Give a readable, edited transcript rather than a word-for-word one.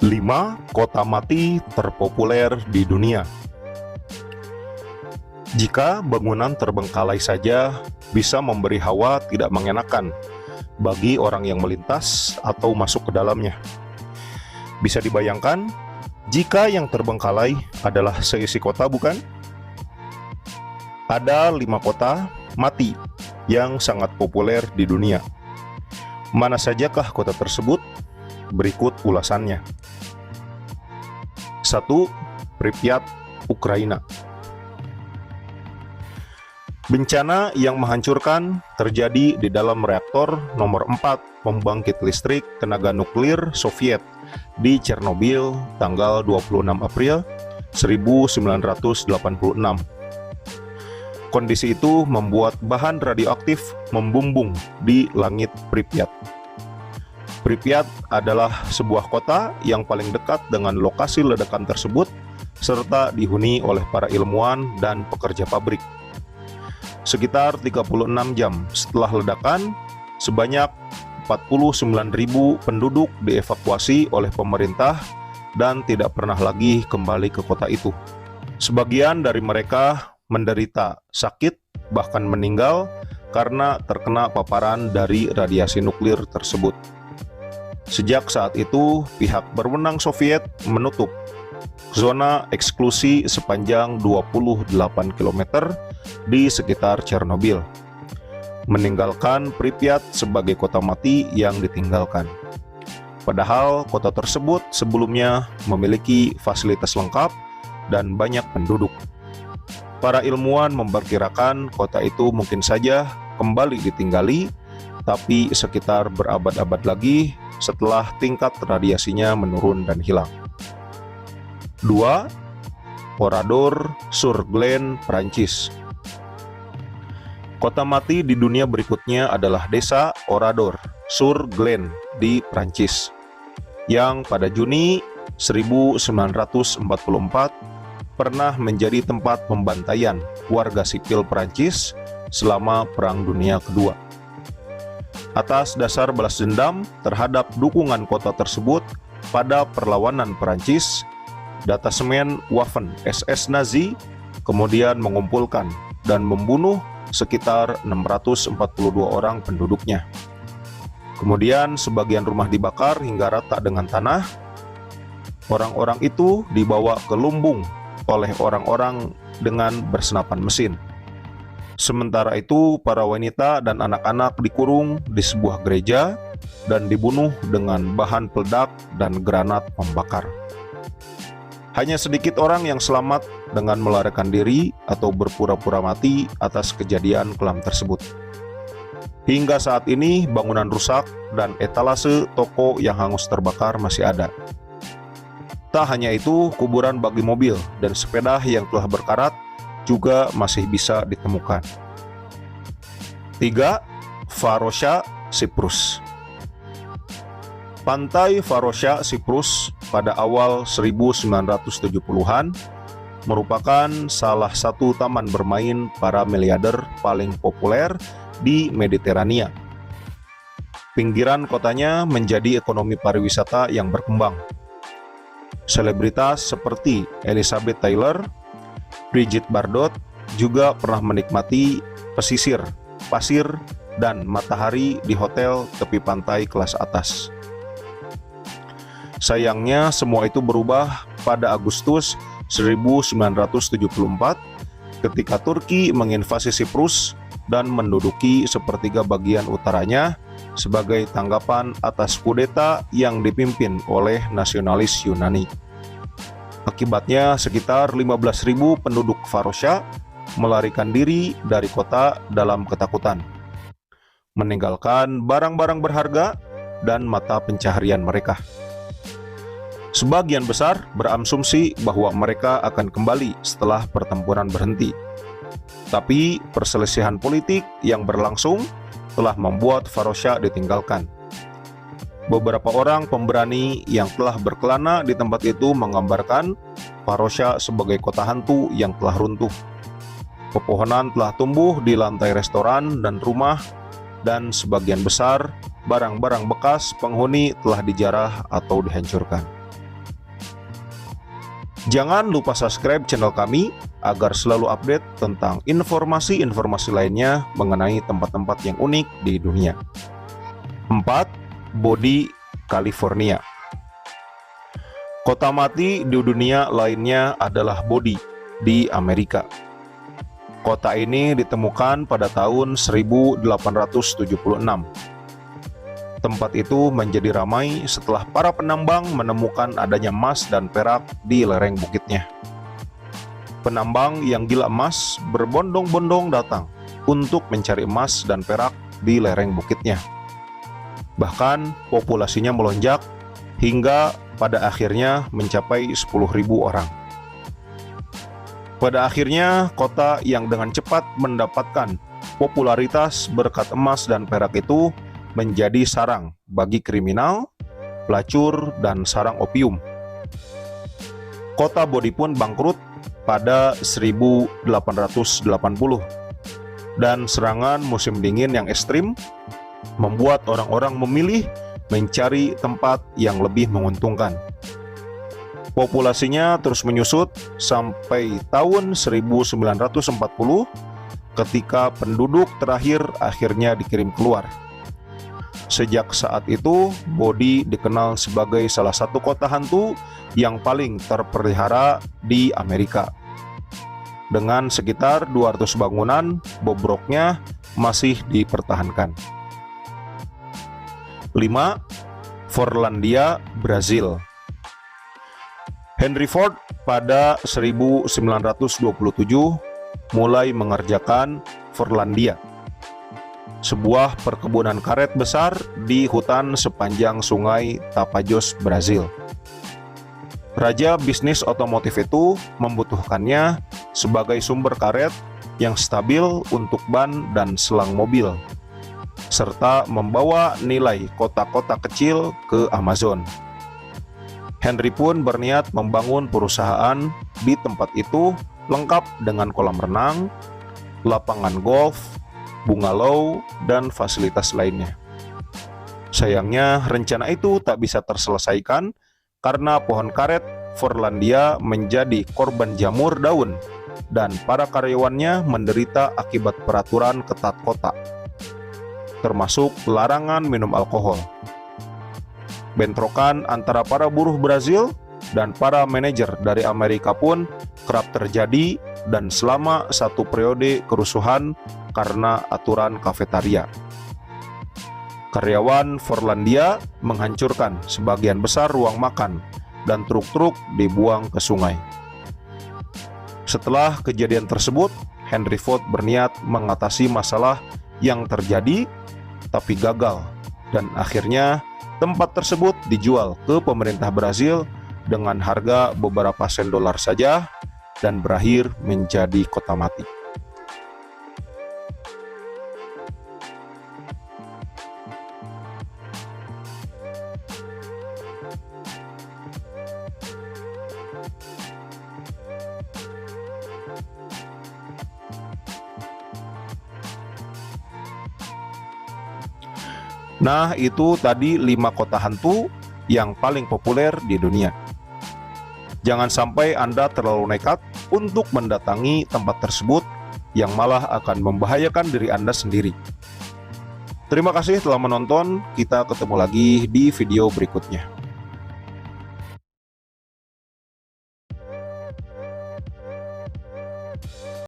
5 kota mati terpopuler di dunia. Jika bangunan terbengkalai saja bisa memberi hawa tidak mengenakan bagi orang yang melintas atau masuk ke dalamnya. Bisa dibayangkan jika yang terbengkalai adalah seisi kota, bukan? Ada 5 kota mati yang sangat populer di dunia. Mana sajakah kota tersebut? Berikut ulasannya. 1. Pripyat, Ukraina. Bencana yang menghancurkan terjadi di dalam reaktor nomor 4 pembangkit listrik tenaga nuklir Soviet di Chernobyl tanggal 26 April 1986. Kondisi itu membuat bahan radioaktif membumbung di langit Pripyat. Pripyat adalah sebuah kota yang paling dekat dengan lokasi ledakan tersebut serta dihuni oleh para ilmuwan dan pekerja pabrik. Sekitar 36 jam setelah ledakan, sebanyak 49.000 penduduk dievakuasi oleh pemerintah dan tidak pernah lagi kembali ke kota itu. Sebagian dari mereka menderita sakit, bahkan meninggal karena terkena paparan dari radiasi nuklir tersebut. Sejak saat itu, pihak berwenang Soviet menutup zona eksklusi sepanjang 28 km di sekitar Chernobyl, meninggalkan Pripyat sebagai kota mati yang ditinggalkan. Padahal kota tersebut sebelumnya memiliki fasilitas lengkap dan banyak penduduk. Para ilmuwan memperkirakan kota itu mungkin saja kembali ditinggali, tapi sekitar berabad-abad lagi setelah tingkat radiasinya menurun dan hilang. 2. Oradour-sur-Glane, Prancis. Kota mati di dunia berikutnya adalah desa Oradour-sur-Glane di Prancis, yang pada Juni 1944 pernah menjadi tempat pembantaian warga sipil Prancis selama Perang Dunia Kedua. Atas dasar balas dendam terhadap dukungan kota tersebut pada perlawanan Perancis, detasemen Waffen SS Nazi kemudian mengumpulkan dan membunuh sekitar 642 orang penduduknya. Kemudian sebagian rumah dibakar hingga rata dengan tanah. Orang-orang itu dibawa ke lumbung oleh orang-orang dengan bersenapan mesin. Sementara itu, para wanita dan anak-anak dikurung di sebuah gereja dan dibunuh dengan bahan peledak dan granat pembakar. Hanya sedikit orang yang selamat dengan melarikan diri atau berpura-pura mati atas kejadian kelam tersebut. Hingga saat ini, bangunan rusak dan etalase toko yang hangus terbakar masih ada. Tak hanya itu, kuburan bagi mobil dan sepeda yang telah berkarat juga masih bisa ditemukan. 3. Varosha, Siprus. Pantai Varosha, Siprus pada awal 1970-an merupakan salah satu taman bermain para miliarder paling populer di Mediterania. Pinggiran kotanya menjadi ekonomi pariwisata yang berkembang. Selebritas seperti Elizabeth Taylor, Brigitte Bardot juga pernah menikmati pesisir, pasir, dan matahari di hotel tepi pantai kelas atas. Sayangnya semua itu berubah pada Agustus 1974 ketika Turki menginvasi Siprus dan menduduki sepertiga bagian utaranya sebagai tanggapan atas kudeta yang dipimpin oleh nasionalis Yunani. Akibatnya sekitar 15.000 penduduk Varosha melarikan diri dari kota dalam ketakutan, meninggalkan barang-barang berharga dan mata pencaharian mereka. Sebagian besar berasumsi bahwa mereka akan kembali setelah pertempuran berhenti. Tapi perselisihan politik yang berlangsung telah membuat Varosha ditinggalkan. Beberapa orang pemberani yang telah berkelana di tempat itu menggambarkan Varosha sebagai kota hantu yang telah runtuh. Pepohonan telah tumbuh di lantai restoran dan rumah, dan sebagian besar barang-barang bekas penghuni telah dijarah atau dihancurkan. Jangan lupa subscribe channel kami agar selalu update tentang informasi-informasi lainnya mengenai tempat-tempat yang unik di dunia. 4. Bodi, California. Kota mati di dunia lainnya adalah Bodi di Amerika. Kota ini ditemukan pada tahun 1876. Tempat itu menjadi ramai setelah para penambang menemukan adanya emas dan perak di lereng bukitnya. Penambang yang gila emas berbondong-bondong datang untuk mencari emas dan perak di lereng bukitnya. Bahkan populasinya melonjak hingga pada akhirnya mencapai 10.000 orang. Pada akhirnya, kota yang dengan cepat mendapatkan popularitas berkat emas dan perak itu menjadi sarang bagi kriminal, pelacur, dan sarang opium. Kota Bodi pun bangkrut pada 1880, dan serangan musim dingin yang ekstrim membuat orang-orang memilih mencari tempat yang lebih menguntungkan. Populasinya terus menyusut sampai tahun 1940 ketika penduduk terakhir akhirnya dikirim keluar. Sejak saat itu, Bodi dikenal sebagai salah satu kota hantu yang paling terpelihara di Amerika. Dengan sekitar 200 bangunan, bobroknya masih dipertahankan. 5. Forlandia, Brazil. Henry Ford pada 1927 mulai mengerjakan Forlandia, sebuah perkebunan karet besar di hutan sepanjang sungai Tapajós, Brazil. Raja bisnis otomotif itu membutuhkannya sebagai sumber karet yang stabil untuk ban dan selang mobil, serta membawa nilai kota-kota kecil ke Amazon. Henry pun berniat membangun perusahaan di tempat itu lengkap dengan kolam renang, lapangan golf, bungalow, dan fasilitas lainnya. Sayangnya, rencana itu tak bisa terselesaikan karena pohon karet Forlandia menjadi korban jamur daun dan para karyawannya menderita akibat peraturan ketat kota, termasuk larangan minum alkohol. Bentrokan antara para buruh Brazil dan para manajer dari Amerika pun kerap terjadi dan selama satu periode kerusuhan karena aturan kafetaria. Karyawan Forlandia menghancurkan sebagian besar ruang makan dan truk-truk dibuang ke sungai. Setelah kejadian tersebut, Henry Ford berniat mengatasi masalah yang terjadi tapi gagal, dan akhirnya tempat tersebut dijual ke pemerintah Brazil dengan harga beberapa sen dolar saja dan berakhir menjadi kota mati. Nah, itu tadi 5 kota hantu yang paling populer di dunia. Jangan sampai Anda terlalu nekat untuk mendatangi tempat tersebut yang malah akan membahayakan diri Anda sendiri. Terima kasih telah menonton, kita ketemu lagi di video berikutnya.